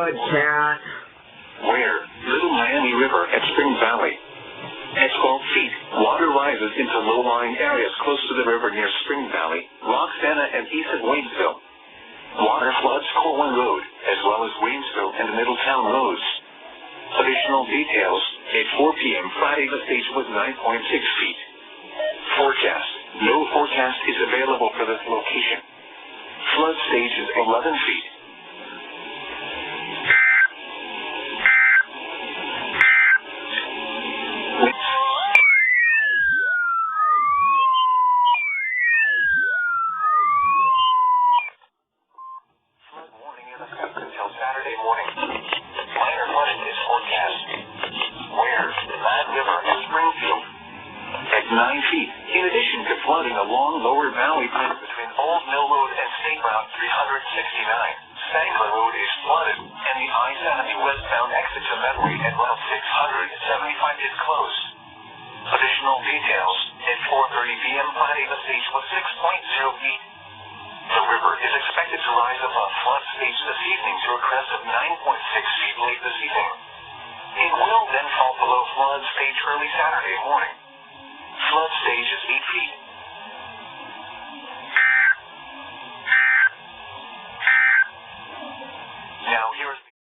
good, Cat. Where? Little Miami River at Spring Valley. At 12 feet, water rises into low-lying areas close to the river near Spring Valley, Roxana, and east of Waynesville. Water floods Corwin Road, as well as Waynesville and Middletown roads. Additional details, at 4 p.m. Friday the stage was 9.6 feet. Forecast. No forecast is available for this location. Flood stage is 11 feet. Flood warning in effect until Saturday morning. Minor flooding is forecast. Where? The Mad River at Springfield. At 9 feet, in addition to flooding along Lower Valley Bridge between Old Mill Road and State Route 369, Sanger Road is flooded, and the I-70 westbound exit to Memory at Route 675 is closed. Additional details, at 4:30 p.m. Friday the stage was 6.0 feet. The river is expected to rise above flood stage this evening to a crest of 9.6 feet late this evening. It will then fall below flood stage early Saturday morning. Flood stage is 8 feet.